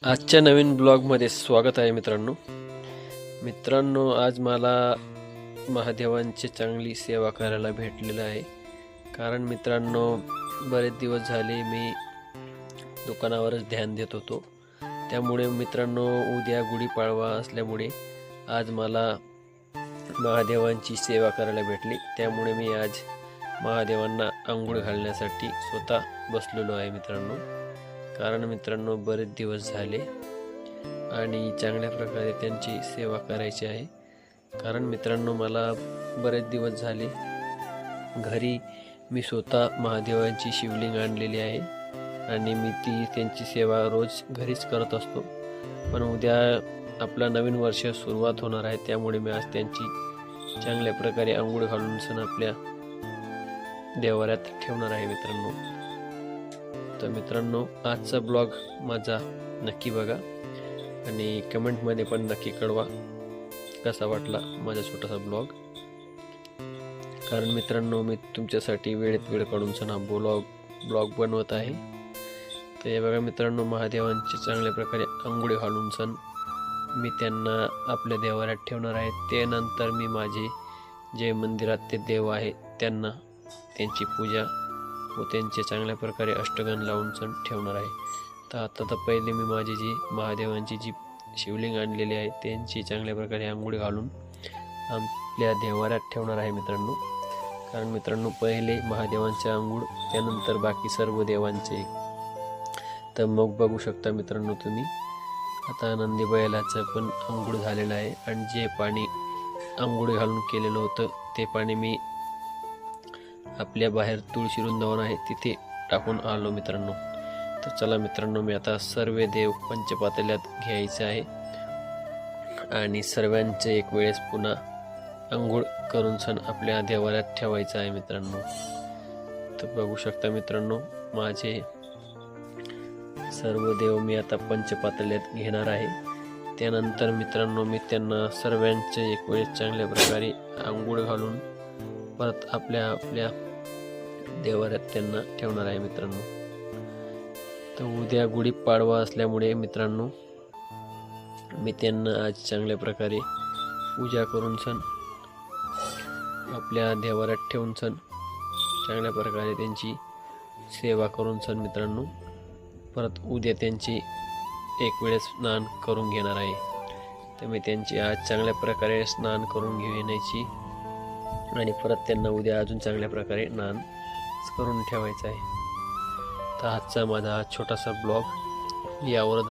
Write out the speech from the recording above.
आजच्या नवीन ब्लॉगमध्ये स्वागत आहे मित्रांनो आज मला महादेवांची चांगली सेवा करायला भेटलेलं आहे। कारण मित्रांनो बरेच दिवस झाले मी दुकानावरच ध्यान देत होतो, त्यामुळे मित्रांनो उद्या गुढीपाडवा असल्यामुळे आज मला महादेवांची सेवा करायला भेटली। त्यामुळे मी आज महादेवांना अंघोळ घालण्यासाठी स्वतः बसलेलो आहे मित्रांनो। कारण मित्रांनो बरेच दिवस झाले आणि चांगल्या प्रकारे त्यांची सेवा करायची आहे। कारण मित्रांनो मला बरेच दिवस झाले घरी मी स्वतः महादेवांची शिवलिंग आणलेली आहे आणि मी त्यांची सेवा रोज घरीच करत असतो। पण उद्या आपला नवीन वर्ष सुरुवात होणार आहे, त्यामुळे मी आज त्यांची चांगल्या प्रकारे अंघोळ घालून सण आपल्या देवाऱ्यात ठेवणार आहे मित्रांनो। तर मित्रांनो आजचा ब्लॉग माझा नक्की बघा आणि कमेंटमध्ये पण नक्की कळवा कसा वाटला माझा छोटासा ब्लॉग। कारण मित्रांनो मी तुमच्यासाठी वेळेत वेळ काढून सण ब्लॉग बनवत आहे। तर हे बघा मित्रांनो महादेवांचे चांगल्या प्रकारे अंघोळ घालून सण मी त्यांना आपल्या देवाऱ्यात ठेवणार आहे। त्यानंतर मी माझे जे मंदिरात ते देव आहे त्यांना त्यांची पूजा व त्यांचे चांगल्या प्रकारे अष्टगण लावून सण ठेवणार आहे। तर आता पहिले मी माझी जी महादेवांची जी शिवलिंग आणलेली आहे त्यांची चांगल्या प्रकारे अंघोळ घालून आपल्या देवाऱ्यात ठेवणार आहे मित्रांनो। कारण मित्रांनो पहिले महादेवांचे अंघोळ त्यानंतर बाकी सर्व देवांचे। तर मग बघू शकता मित्रांनो तुम्ही आता नंदी बैलाचं पण अंघोळ झालेलं आहे आणि जे पाणी अंघोळ घालून केलेलं होतं ते पाणी मी आपल्या बाहेर तुळशी वृंदावन आहे तिथे टाकून आलो मित्रांनो। तर चला मित्रांनो मी आता सर्व देव पंचपातळ्यात घ्यायचे आहे आणि सर्वांचे एक वेळेस पुन्हा अंघोळ करून सण आपल्या देवाऱ्यात ठेवायचं आहे मित्रांनो। तर बघू शकता मित्रांनो माझे सर्व देव मी आता पंचपातळ्यात घेणार आहे। त्यानंतर मित्रांनो मी त्यांना सर्वांचे एक वेळेस चांगल्या प्रकारे अंघोळ घालून परत आपल्या देवाऱ्यात त्यांना ठेवणार आहे मित्रांनो। तर उद्या गुढीपाडवा असल्यामुळे मित्रांनो मी त्यांना आज चांगल्या प्रकारे पूजा करून सण आपल्या देवाऱ्यात ठेवून सण चांगल्या प्रकारे त्यांची सेवा करून सण मित्रांनो परत उद्या त्यांची एक वेळेस स्नान करून घेणार आहे। तर मी त्यांची आज चांगल्या प्रकारे स्नान करून घेण्याची आणि परत त्यांना उद्या अजून चांगल्या प्रकारे स्नान करून ठेवायचं आहे। तर आजचा माझा छोटासा ब्लॉग यावर